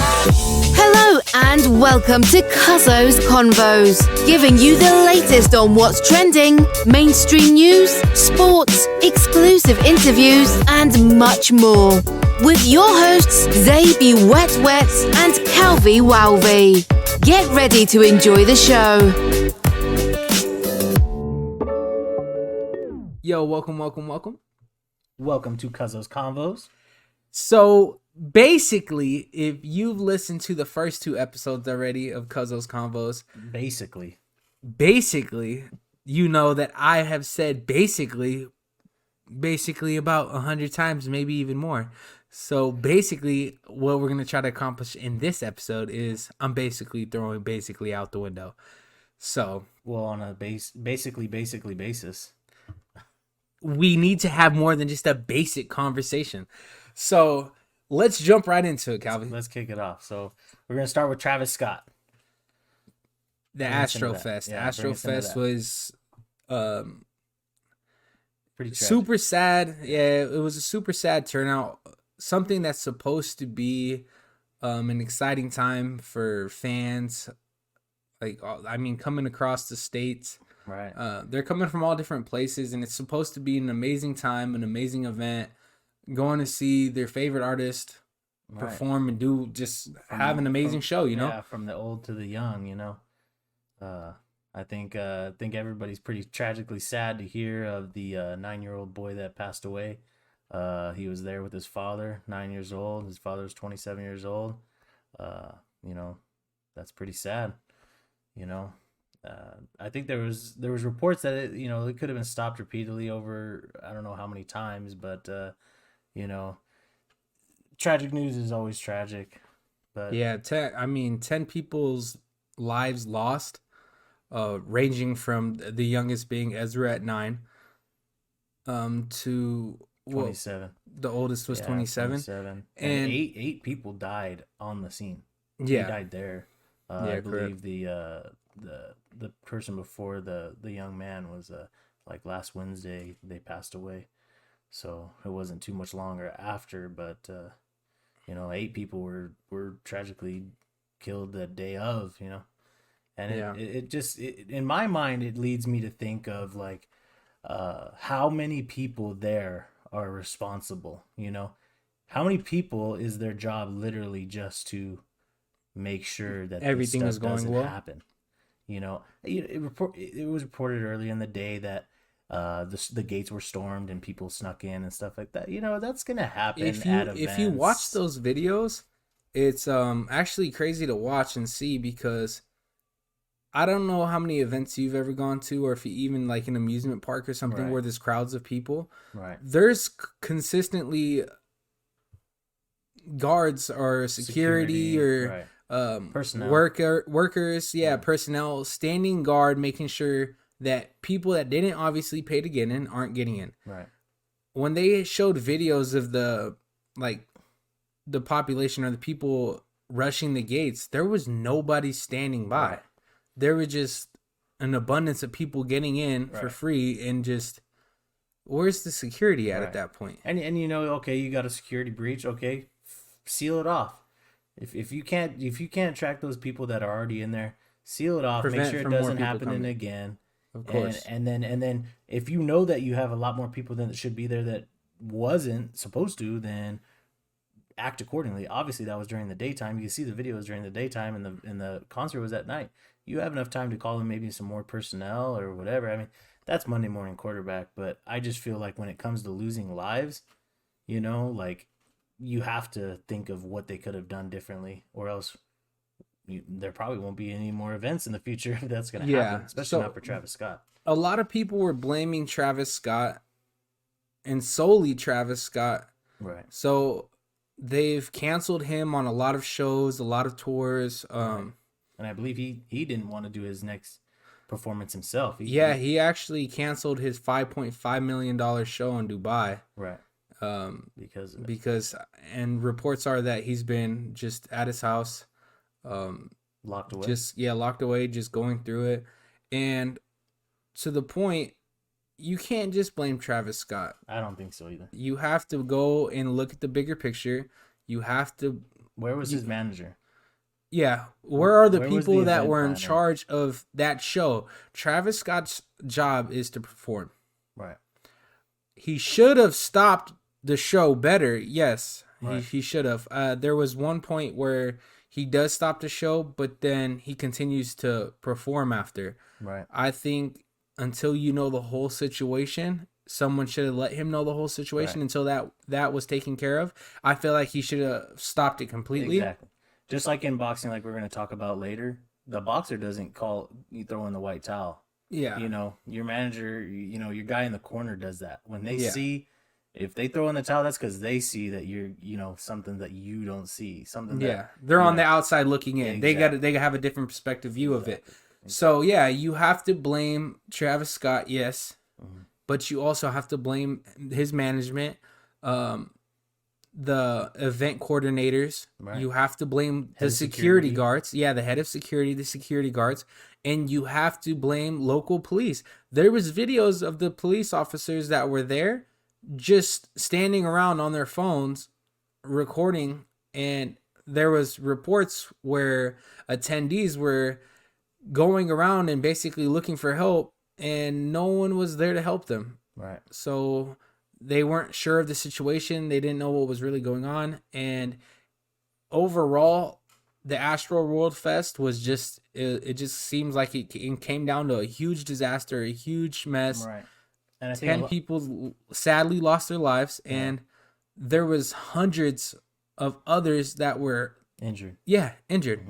Hello and welcome to Cuzzo's Convos, giving you the latest on what's trending, mainstream news, sports, exclusive interviews, and much more. With your hosts ZayBeWetWet and KalvyWalvy. Get ready to enjoy the show. Yo, welcome. Welcome to Cuzzo's Convos. So basically, if you've listened to the first two episodes already of Cuzzo's Convos, basically, you know that I have said basically about 100 times, maybe even more. So basically, what we're going to try to accomplish in this episode is I'm basically throwing basically out the window. So, well, on a basically basis, we need to have more than just a basic conversation. So let's jump right into it, Calvin. Let's kick it off. So we're going to start with Travis Scott. The Astrofest. Yeah, Astrofest was pretty tragic. Super sad. Yeah, it was a super sad turnout. Something that's supposed to be an exciting time for fans. Coming across the states. Right. They're coming from all different places, and it's supposed to be an amazing time, an amazing event. Going to see their favorite artist perform and have an amazing show, you know? Yeah, from the old to the young, you know. I think everybody's pretty tragically sad to hear of the 9-year-old boy that passed away. He was there with his father, 9 years old. His father was 27 years old. You know, that's pretty sad. You know, I think there was reports that it could have been stopped repeatedly over I don't know how many times, but you know, tragic news is always tragic. But yeah, 10 people's lives lost, ranging from the youngest being Ezra at 9, to 27. The oldest was 27. 27. And eight people died on the scene. Yeah, they died there. I believe the person before the young man was like last Wednesday they passed away. So it wasn't too much longer after, but 8 people were tragically killed the day of, you know. And it just in my mind it leads me to think of like how many people there are responsible, you know. How many people is their job literally just to make sure that everything is going doesn't well happen? You know, it was reported early in the day that the gates were stormed and people snuck in and stuff like that. You know, that's gonna happen at events. If you watch those videos, it's actually crazy to watch and see, because I don't know how many events you've ever gone to, or if you even like an amusement park or something where there's crowds of people. Right. There's consistently guards or security or personnel. Workers, personnel standing guard, making sure that people that didn't obviously pay to get in aren't getting in. Right. When they showed videos of the population or the people rushing the gates, there was nobody standing by. Right. There was just an abundance of people getting in for free, and just where's the security at that point? And you know, okay, you got a security breach, okay, seal it off. If you can't track those people that are already in there, seal it off. Make sure it doesn't happen again. Of course. And then if you know that you have a lot more people than that should be there that wasn't supposed to, then act accordingly. Obviously, that was during the daytime. You can see the videos during the daytime, and the concert was at night. You have enough time to call in maybe some more personnel or whatever. I mean, that's Monday morning quarterback, but I just feel like when it comes to losing lives, you know, like you have to think of what they could have done differently, or else there probably won't be any more events in the future if that's going to happen, especially not for Travis Scott. A lot of people were blaming Travis Scott, and solely Travis Scott. Right. So they've canceled him on a lot of shows, a lot of tours. And I believe he didn't want to do his next performance himself. He actually canceled his $5.5 million show in Dubai. Right. Because reports are that he's been just at his house, locked away. Locked away, just going through it. And to the point, you can't just blame Travis Scott. I don't think so either. You have to go and look at the bigger picture. You have to Where was his manager? Yeah, where are the Where was people the that event were in planner? charge of that show? Travis Scott's job is to perform. Right. He should have stopped the show better. Yes, Right. he should have. There was one point where he does stop the show, but then he continues to perform after. Right. I think until you know the whole situation, someone should have let him know the whole situation Right. until that was taken care of. I feel like he should have stopped it completely. Exactly. Just like in boxing, like we're going to talk about later, the boxer doesn't call you throw in the white towel. Yeah. You know, your manager, you know, your guy in the corner does that. When they Yeah. see, if they throw in the towel, that's because they see that you're, you know, something that you don't see. Something that, Yeah, they're you on know, the outside looking in. Exactly. They have a different perspective view of it. So yeah, you have to blame Travis Scott, yes, but you also have to blame his management, the event coordinators. Right. You have to blame Head the of security security. guards. Yeah, the head of security, the security guards, and you have to blame local police. There was videos of the police officers that were there just standing around on their phones recording, and there was reports where attendees were going around and basically looking for help, and no one was there to help them. Right. So they weren't sure of the situation. They didn't know what was really going on. And overall, the Astroworld Fest was just, it just seems like it came down to a huge disaster, a huge mess. Right. And I 10 think people sadly lost their lives, and there was hundreds of others that were injured. injured.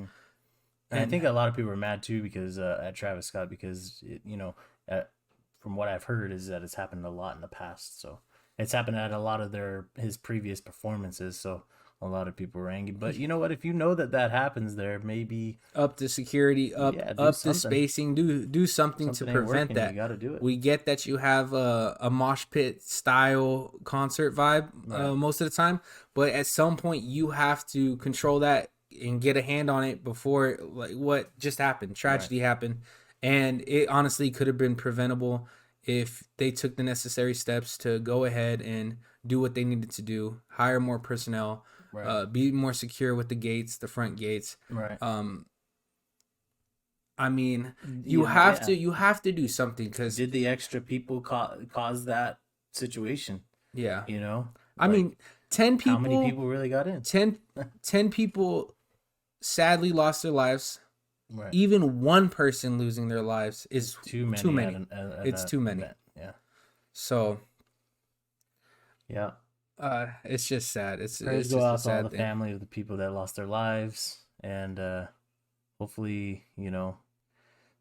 And I think a lot of people are mad too because at Travis Scott because you know from what I've heard is that it's happened a lot in the past. So it's happened at a lot of his previous performances. So a lot of people were angry. But you know what? If you know that happens there, maybe Up the security, up the spacing, do something to prevent that. You got to do it. We get that you have a mosh pit style concert vibe most of the time, but at some point you have to control that and get a hand on it before, like what just happened. Tragedy happened, and it honestly could have been preventable if they took the necessary steps to go ahead and do what they needed to do, hire more personnel, be more secure with the gates, the front gates. Right. I mean, you have to do something, because did the extra people cause that situation? Yeah. You know, I mean, 10 people. How many people really got in? 10 people sadly lost their lives. Right. Even one person losing their lives is too many. It's too many. Event. Yeah. So. Yeah. It's just sad. It's Prayers just go a out to all sad the thing. family of the people that lost their lives, and hopefully,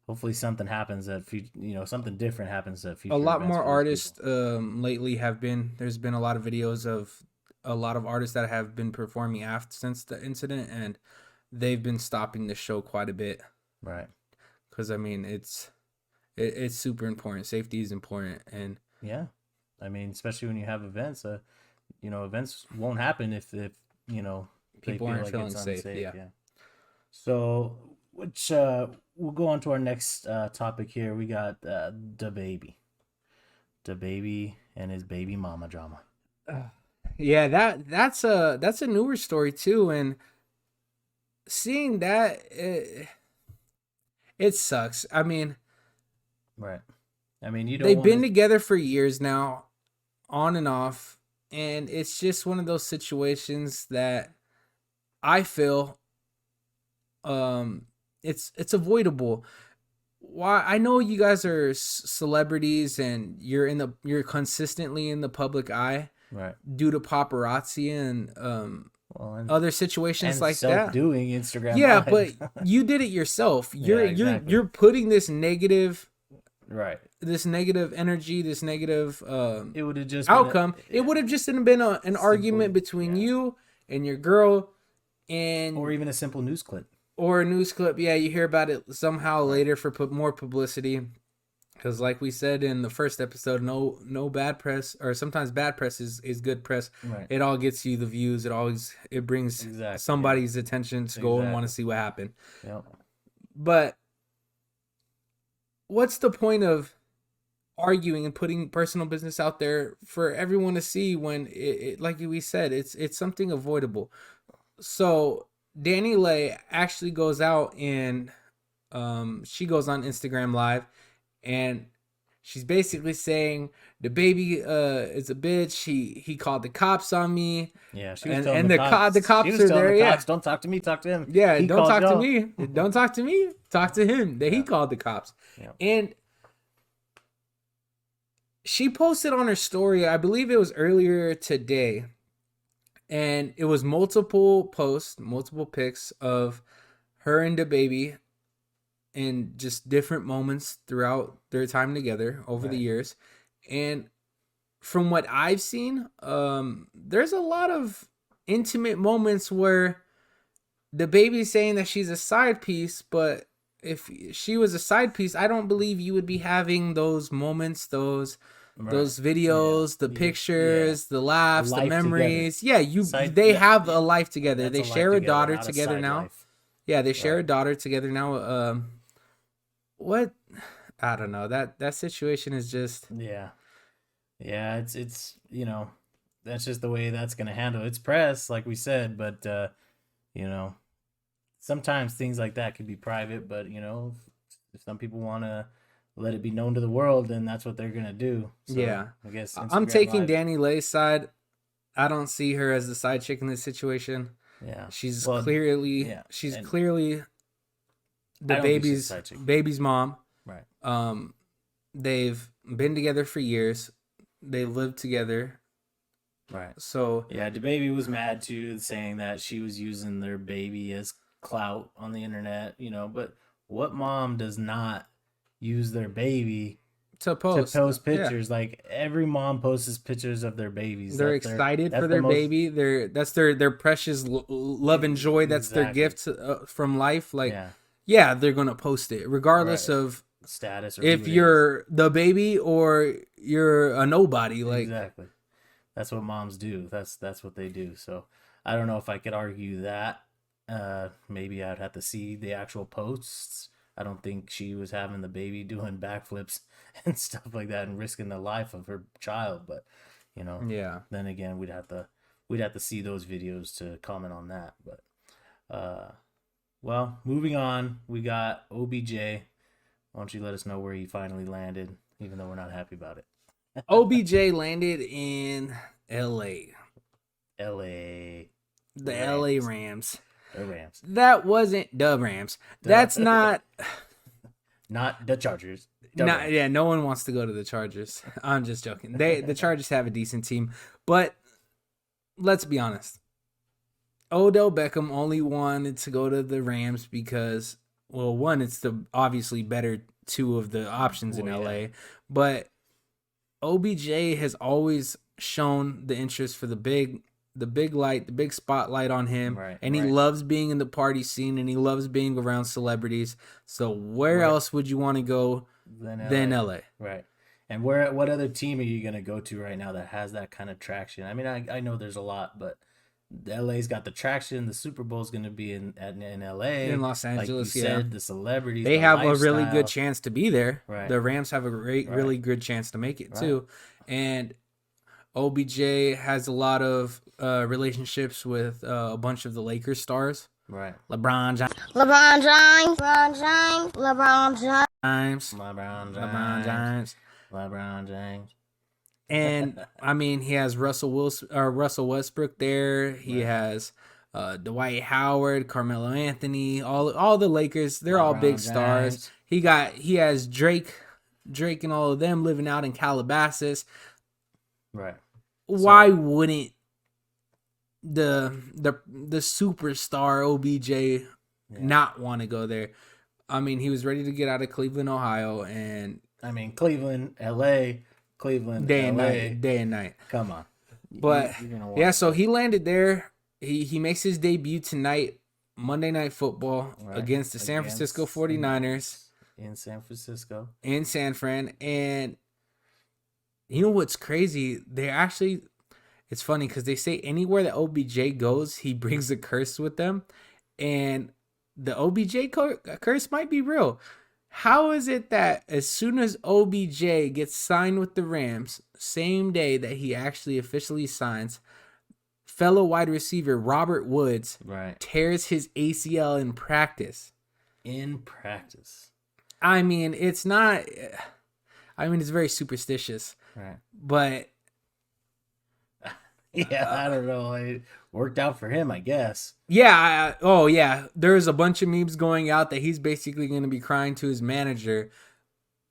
hopefully something happens something different happens at future. A lot events more for those artists people. lately there's been a lot of videos of a lot of artists that have been performing since the incident, and they've been stopping the show quite a bit. Right. Because I mean, it's super important. Safety is important, and yeah, I mean, especially when you have events, events won't happen if people aren't feeling safe. Yeah. So, we'll go on to our next topic here. We got DaBaby and his baby mama drama. Yeah, that's a newer story too, and seeing that it sucks. I mean, right. I mean, they've been together for years now, on and off, and it's just one of those situations that I feel it's avoidable. Why? I know you guys are celebrities and you're consistently in the public eye, right, due to paparazzi and other situations and like that. Doing Instagram. Yeah, Live. but you did it yourself. Exactly. You're putting this negative, right, this negative energy, this negative it would have just outcome. It would have just been an argument between you and your girl, or even a simple news clip. Or a news clip. Yeah, you hear about it somehow later for more publicity. Because like we said in the first episode, no bad press, or sometimes bad press is good press. Right. It all gets you the views. It brings somebody's attention to go and want to see what happened. Yep. But what's the point of arguing and putting personal business out there for everyone to see when it like we said, it's something avoidable. So Dani Leigh actually goes out and she goes on Instagram Live, and she's basically saying the baby is a bitch. He called the cops on me. Yeah, she was and telling and the the cops. the cops She was are telling there. the Yeah, cops, don't talk to me, talk to him. yeah. He Don't called talk to y'all. me. Don't talk to me. Talk to him. That he called the cops. Yeah. And she posted on her story, I believe it was earlier today, and it was multiple posts, multiple pics of her and the baby in just different moments throughout their time together over the years. And from what I've seen, there's a lot of intimate moments where the baby's saying that she's a side piece, but if she was a side piece, I don't believe you would be having those moments, those videos, the pictures, the laughs, the memories. Together. Yeah, they have a life together. They share a daughter together now. Life. Yeah, they share a daughter together now. What? I don't know. That situation is just it's that's just the way that's gonna handle. It's press, like we said, but sometimes things like that could be private, but if some people want to let it be known to the world, then that's what they're gonna do. So, yeah, I guess I'm taking Live. Dani Leigh's side. I don't see her as the side chick in this situation. Yeah, she's clearly the baby's mom. Right. They've been together for years. They lived together. Right. So yeah, the baby was mad too, saying that she was using their baby as clout on the internet. But what mom does not use their baby to post pictures? Yeah. Like every mom posts pictures of their babies. They're excited for their baby. That's their precious love and joy. That's their gift from life. Like, yeah, they're gonna post it regardless of status or if you're the baby or you're a nobody. Like, exactly. That's what moms do. That's what they do. So I don't know if I could argue that. Maybe I'd have to see the actual posts. I don't think she was having the baby doing backflips and stuff like that and risking the life of her child. But then again, we'd have to see those videos to comment on that. But well, moving on, we got OBJ. Why don't you let us know where he finally landed, even though we're not happy about it. OBJ landed in LA. The LA Rams. The Rams. That wasn't the Rams. That's not the Chargers. No one wants to go to the Chargers. I'm just joking. The Chargers have a decent team, but let's be honest. Odell Beckham only wanted to go to the Rams because, well, one, it's the obviously better two of the options in LA, but OBJ has always shown the interest for the big light, the big spotlight on him, and he loves being in the party scene and he loves being around celebrities. So where else would you want to go than LA? Right. And what other team are you going to go to right now that has that kind of traction? I mean, I know there's a lot, but LA's got the traction. The Super Bowl is going to be in LA, in Los Angeles. Like you said, the celebrities, they have lifestyle. a really good chance to be there. Right. The Rams have a really good chance to make it too, and OBJ has a lot of relationships with a bunch of the Lakers stars. Right. LeBron James. And I mean, he has Russell Westbrook there. He has Dwight Howard, Carmelo Anthony, all the Lakers. They're all big stars. He has Drake and all of them living out in Calabasas. Right. Why wouldn't the superstar OBJ not want to go there? I mean, he was ready to get out of Cleveland, Ohio, and I mean Cleveland, LA, day and night. Come on. But so he landed there. He makes his debut tonight, Monday Night Football, against the San Francisco 49ers. In San Francisco. In San Fran. And you know what's crazy? It's funny because they say anywhere that OBJ goes, he brings a curse with them. And the OBJ curse might be real. How is it that as soon as OBJ gets signed with the Rams, same day that he actually officially signs, fellow wide receiver Robert Woods tears his ACL in practice. In practice. I mean, it's not... I mean, it's very superstitious. Right. But... yeah, I don't know. It worked out for him, I guess. Yeah. Yeah. There's a bunch of memes going out that he's basically going to be crying to his manager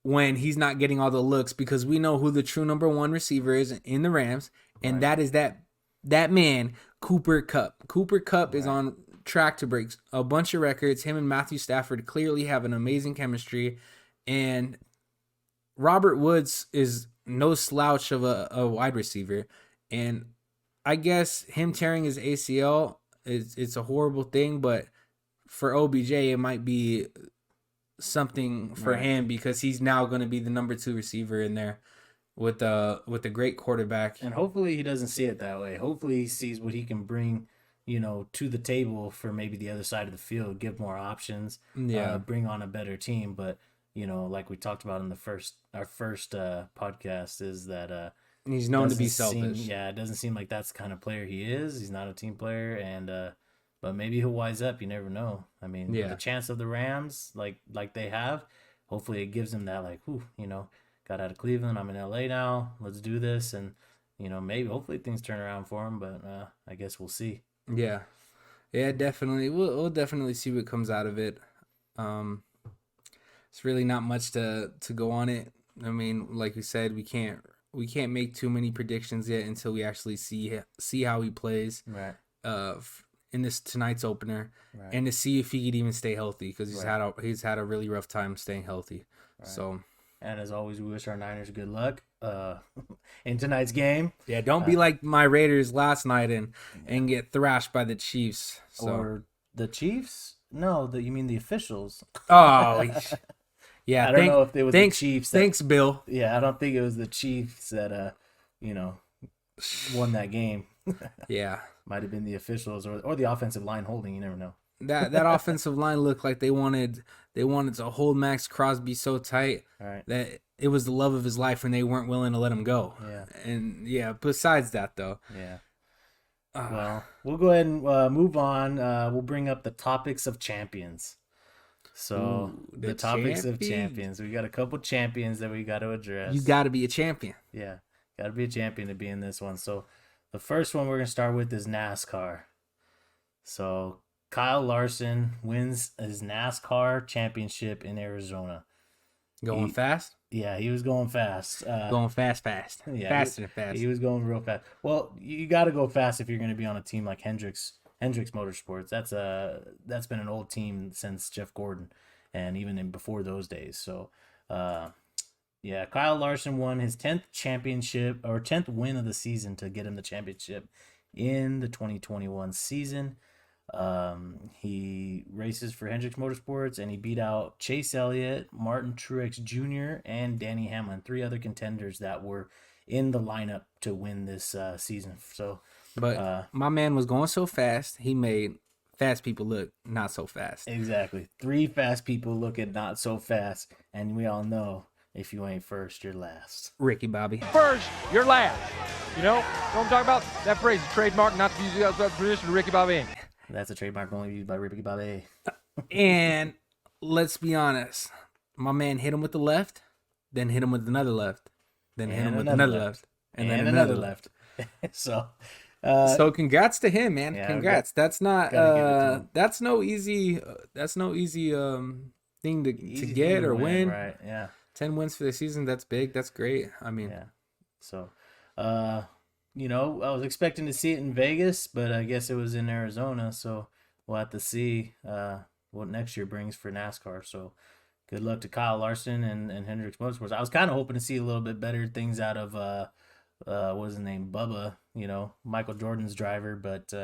when he's not getting all the looks, because we know who the true number one receiver is in the Rams, and that is that man, Cooper Kupp. Cooper Kupp is on track to break a bunch of records. Him and Matthew Stafford clearly have an amazing chemistry, and Robert Woods is no slouch of a wide receiver. And I guess him tearing his ACL it's a horrible thing, but for OBJ it might be something for him, because he's now going to be the number 2 receiver in there with a great quarterback. And hopefully he doesn't see it that way. Hopefully he sees what he can bring, to the table for maybe the other side of the field, give more options, bring on a better team. But, like we talked about in our first podcast, is that he's known to be selfish. It doesn't seem like that's the kind of player he is. He's not a team player, and but maybe he'll wise up. You never know. I mean, the chance of the Rams, like they have, hopefully it gives him that, got out of Cleveland, I'm in LA now, let's do this, and maybe hopefully things turn around for him. But I guess we'll see. Yeah, definitely. We'll definitely see what comes out of it. It's really not much to go on it. I mean, like we said, we can't make too many predictions yet until we actually see how he plays. Right. In this tonight's opener, and to see if he could even stay healthy, because he's had a really rough time staying healthy. Right. So, and as always, we wish our Niners good luck in tonight's game. Yeah, don't be like my Raiders last night and get thrashed by the Chiefs. So. Or the Chiefs? No, you mean the officials? Oh, yeah. I don't know if it was the Chiefs. Thanks, Bill. Yeah, I don't think it was the Chiefs that won that game. Yeah. Might have been the officials or the offensive line holding. You never know. That offensive line looked like they wanted to hold Max Crosby so tight that it was the love of his life, and they weren't willing to let him go. Yeah. And besides that though. Yeah. Well, we'll go ahead and move on. We'll bring up the topics of champions. So the topics of champions. We got a couple champions that we got to address. You got to be a champion. Yeah, got to be a champion to be in this one. So the first one we're going to start with is NASCAR. So Kyle Larson wins his NASCAR championship in Arizona. Going fast? Yeah, he was going fast. Going fast. Yeah, faster than fast. He was going real fast. Well, you got to go fast if you're going to be on a team like Hendricks Motorsports. That's been an old team since Jeff Gordon, and even before those days. So, Kyle Larson won his 10th championship, or 10th win of the season, to get him the championship in the 2021 season. He races for Hendricks Motorsports, and he beat out Chase Elliott, Martin Truex Jr., and Danny Hamlin, 3 other contenders that were in the lineup to win this season. So, but my man was going so fast, he made fast people look not so fast. Exactly. 3 fast people looking not so fast, and we all know if you ain't first, you're last. Ricky Bobby. First, you're last. You know what I'm talking about? That phrase is trademark, not to use that position of Ricky Bobby. That's a trademark only used by Ricky Bobby. And let's be honest, my man hit him with the left, then hit him with another left, then hit him with another left, and then another left. So congrats to him, man. Yeah, congrats. That's not that's no easy thing to get or win. Right. Yeah. 10 wins for the season. That's big. That's great. I mean, yeah. So, I was expecting to see it in Vegas, but I guess it was in Arizona. So we'll have to see what next year brings for NASCAR. So good luck to Kyle Larson and Hendricks Motorsports. I was kind of hoping to see a little bit better things out of what was his name, Bubba, Michael Jordan's driver, but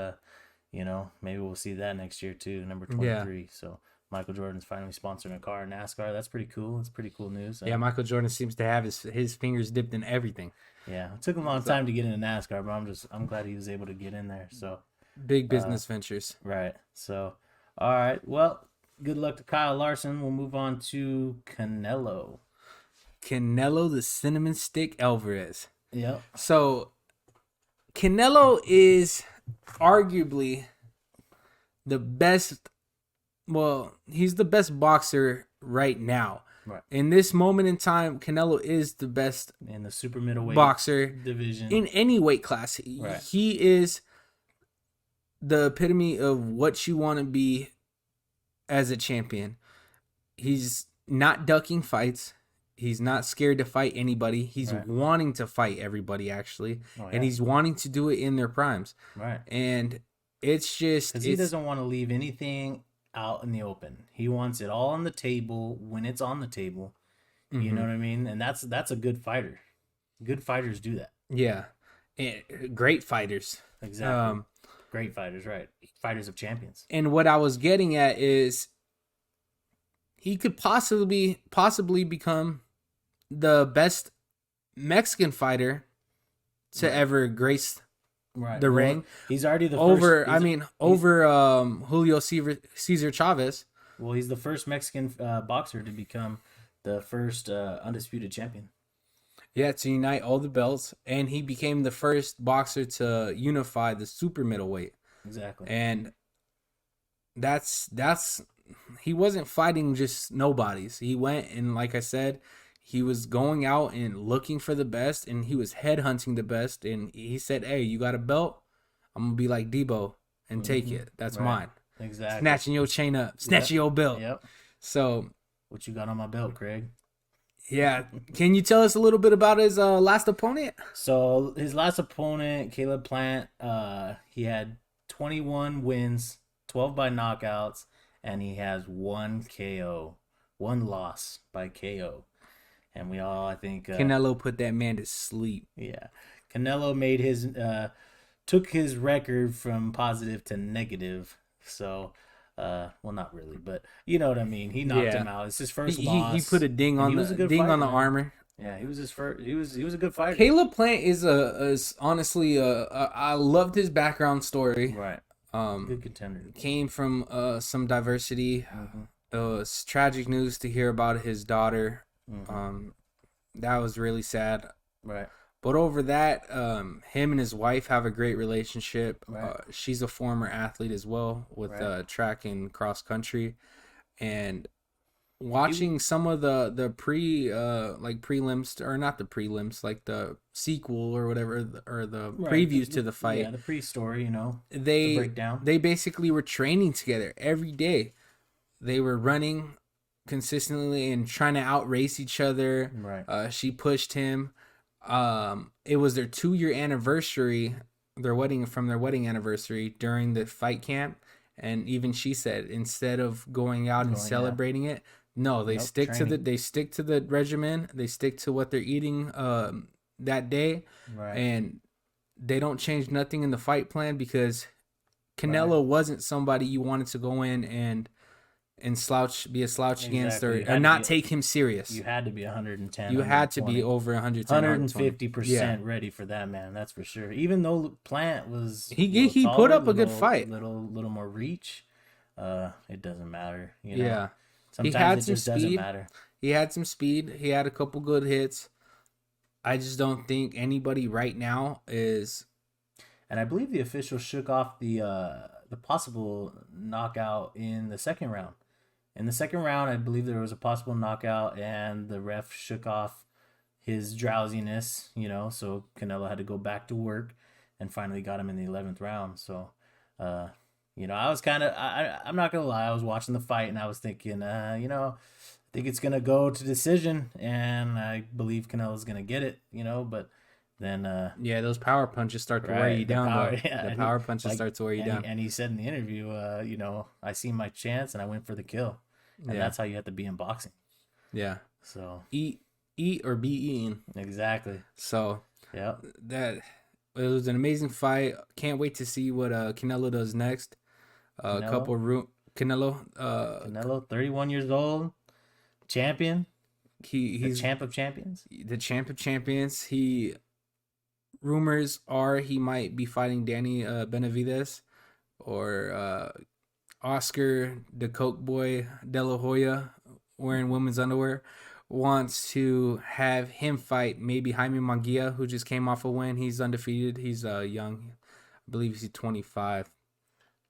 maybe we'll see that next year too, number 23. Yeah. So Michael Jordan's finally sponsoring a car in NASCAR. That's pretty cool. It's pretty cool news. Yeah, Michael Jordan seems to have his fingers dipped in everything. Yeah, it took him a long time to get into NASCAR, but I'm glad he was able to get in there. So big business ventures. Right. So, all right. Well, good luck to Kyle Larson. We'll move on to Canelo the Cinnamon Stick Alvarez. Yep. So Canelo is arguably the best. Well, he's the best boxer right now. Right. In this moment in time, Canelo is the best in the super middleweight boxer division in any weight class. Right. He is the epitome of what you want to be as a champion. He's not ducking fights. He's not scared to fight anybody. He's wanting to fight everybody, actually. And he's wanting to do it in their primes. Right. And it's just... Because he doesn't want to leave anything out in the open. He wants it all on the table when it's on the table. You know what I mean? And that's a good fighter. Good fighters do that. Yeah. And great fighters. Exactly. Great fighters, right. Fighters of champions. And what I was getting at is he could possibly become the best Mexican fighter to ever grace the ring. He's already the over. First, over Julio Cesar Chavez. Well, he's the first Mexican boxer to become the first undisputed champion. Yeah, to unite all the belts, and he became the first boxer to unify the super middleweight. Exactly. And that's he wasn't fighting just nobodies. He went and, like I said, he was going out and looking for the best, and he was headhunting the best. And he said, "Hey, you got a belt? I'm gonna be like Debo and take it. That's mine." Exactly. Snatching your chain up, snatching your belt. Yep. So, what you got on my belt, Craig? Yeah. Can you tell us a little bit about his last opponent? So his last opponent, Caleb Plant, he had 21 wins, 12 by knockouts, and he has 1 KO, 1 loss by KO. And we all, I think... Canelo put that man to sleep. Yeah. Canelo made his... took his record from positive to negative. So... well, not really, but you know what I mean. He knocked him out. It's his first loss. He put a ding on the armor. Yeah, he was his first. He was a good fighter. Caleb Plant is honestly I loved his background story. Right. Good contender. Came from some diversity. It was tragic news to hear about his daughter. That was really sad. Right. But over that, him and his wife have a great relationship. Right. She's a former athlete as well with track and cross country. And watching some of the prelims, or not the prelims, like the sequel or whatever, or the previews to the fight. Yeah, the pre-story, the breakdown. They basically were training together every day. They were running consistently and trying to outrace each other. Right. She pushed him. It was their 2-year anniversary, their wedding anniversary during the fight camp, and even she said instead of going out and celebrating it, no, they stick to the regimen, they stick to what they're eating that day, and they don't change nothing in the fight plan, because Canelo wasn't somebody you wanted to go in and be a slouch against, or not take him serious. You had to be 110. You had to be over 110, 150% ready for that, man. That's for sure. Even though Plant was he put up a good fight, little more reach. It doesn't matter. Yeah, sometimes he had it some just speed. doesn't matter. He had some speed. He had a couple good hits. I just don't think anybody right now is. And I believe the official shook off the possible knockout in the second round. In the second round, I believe there was a possible knockout, and the ref shook off his drowsiness, so Canelo had to go back to work and finally got him in the 11th round. So, I was kind of, I'm not going to lie, I was watching the fight and I was thinking, I think it's going to go to decision, and I believe Canelo's going to get it, but then those power punches start to wear you down. The power punches start to wear you down. And he said in the interview, I seen my chance and I went for the kill. And that's how you have to be in boxing. Yeah. So eat or be eaten. Exactly. So yeah, it was an amazing fight. Can't wait to see what Canelo does next. Canelo, 31 years old, champion. He's the champ of champions. The champ of champions. Rumors are he might be fighting Dani Benavidez or Oscar the Coke Boy De La Hoya, wearing women's underwear, wants to have him fight maybe Jaime Munguia, who just came off a win. He's undefeated. He's young. I believe he's 25.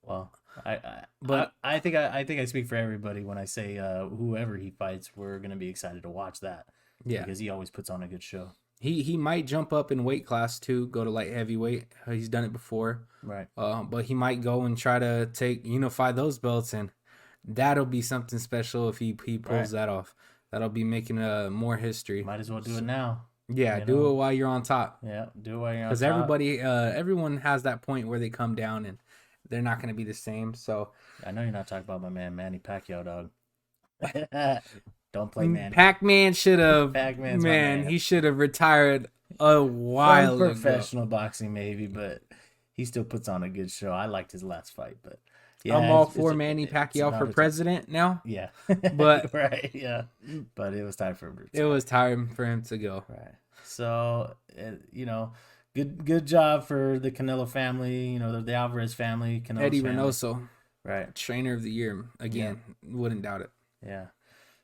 Well, I think I speak for everybody when I say whoever he fights, we're gonna be excited to watch that. Yeah, because he always puts on a good show. He might jump up in weight class too, go to light heavyweight. He's done it before, right? But he might go and try to unify those belts, and that'll be something special if he pulls that off. That'll be making more history. Might as well do it now. Yeah, do it while you're on top. Yeah, do it while you're on top. Because everyone has that point where they come down and they're not going to be the same. So I know you're not talking about my man Manny Pacquiao, dog. Don't play Manny. Pac-Man should have. Pac-Man's man, he should have retired a while ago. Professional boxing, maybe, but he still puts on a good show. I liked his last fight, but yeah, I'm all for Manny Pacquiao for president now. Yeah, but right, yeah, but it was time for him. It was time for him to go. Right. So good job for the Canelo family. The Alvarez family. Canelo's Eddie family. Reynoso, right? Trainer of the year again. Yeah. Wouldn't doubt it. Yeah.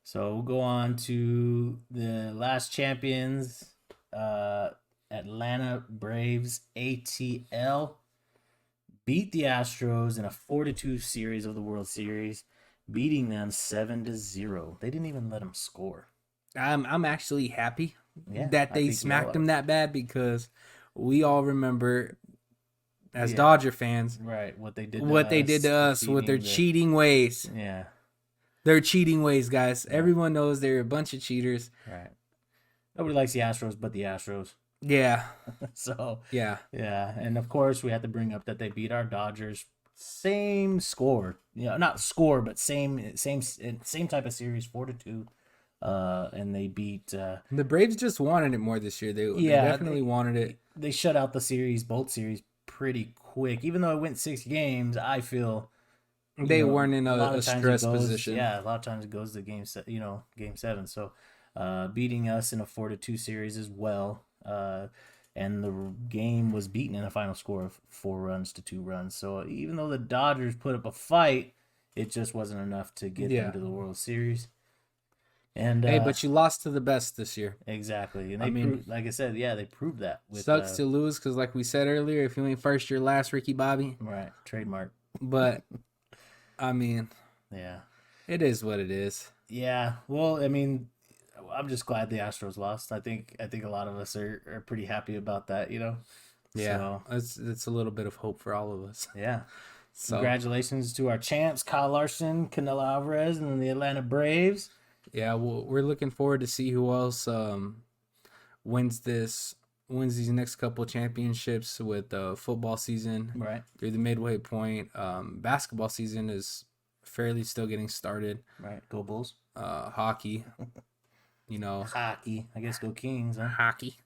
So we'll go on to the last champions, Atlanta Braves ATL beat the Astros in a 4-2 series of the World Series, beating them 7-0. They didn't even let them score. I'm actually happy that they smacked them that bad, because we all remember as Dodger fans, right, what they did to us with their cheating ways. Yeah. They're cheating ways, guys. Yeah. Everyone knows they're a bunch of cheaters. Right. Nobody likes the Astros but the Astros. Yeah. So yeah. And of course we have to bring up that they beat our Dodgers. Same score. Not score, but same type of series, 4-2. And they beat the Braves just wanted it more this year. They definitely wanted it. They shut out both series pretty quick. Even though it went 6 games, I feel they weren't in a stress position. Yeah, a lot of times it goes to game 7. So beating us in a 4-2 series as well. And the game was beaten in a final score of 4-2 runs. So even though the Dodgers put up a fight, it just wasn't enough to get them to the World Series. And hey, but you lost to the best this year. Exactly. And proved, like I said, they proved that. Sucks to lose, because like we said earlier, if you ain't first, you're last, Ricky Bobby. Right. Trademark. But I mean, yeah, it is what it is. Yeah. Well, I mean, I'm just glad the Astros lost. I think a lot of us are pretty happy about that, Yeah. So, it's a little bit of hope for all of us. Yeah. So, congratulations to our champs, Kyle Larson, Canelo Alvarez, and the Atlanta Braves. Yeah, well, we're looking forward to see who else wins these next couple championships with football season. Right. Through the midway point. Basketball season is fairly still getting started. Right. Go Bulls. Hockey. Hockey. I guess go Kings, huh? Hockey.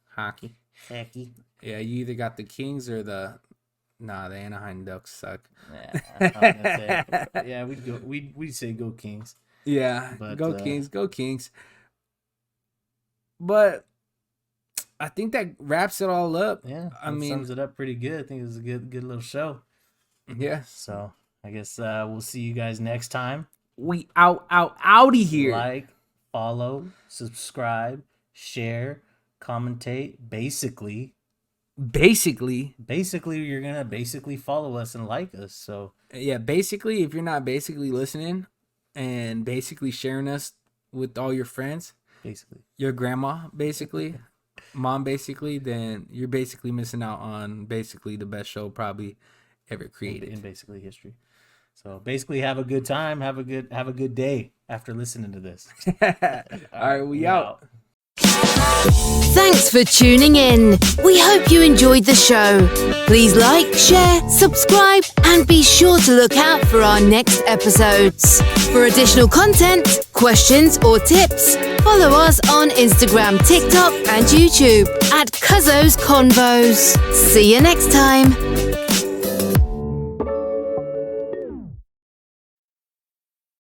Yeah, you either got the Kings or the Anaheim Ducks suck. Yeah, I was gonna say, yeah, we'd say go Kings. Yeah, but, go Kings. But I think that wraps it all up. Yeah, I mean, sums it up pretty good. I think it was a good little show. Yeah. So I guess we'll see you guys next time. We outy here. Like, follow, subscribe, share, commentate. Basically, you're gonna follow us and like us. So yeah, basically, if you're not basically listening and basically sharing us with all your friends, basically your grandma, basically, mom, basically, then you're basically missing out on basically the best show probably ever created in basically history. So basically, have a good time, have a good day after listening to this. All right, we out. Thanks for tuning in. We hope you enjoyed the show. Please like, share, subscribe, and be sure to look out for our next episodes. For additional content, questions, or tips, follow us on Instagram, TikTok, and YouTube at Cuzzo's Convos. See you next time.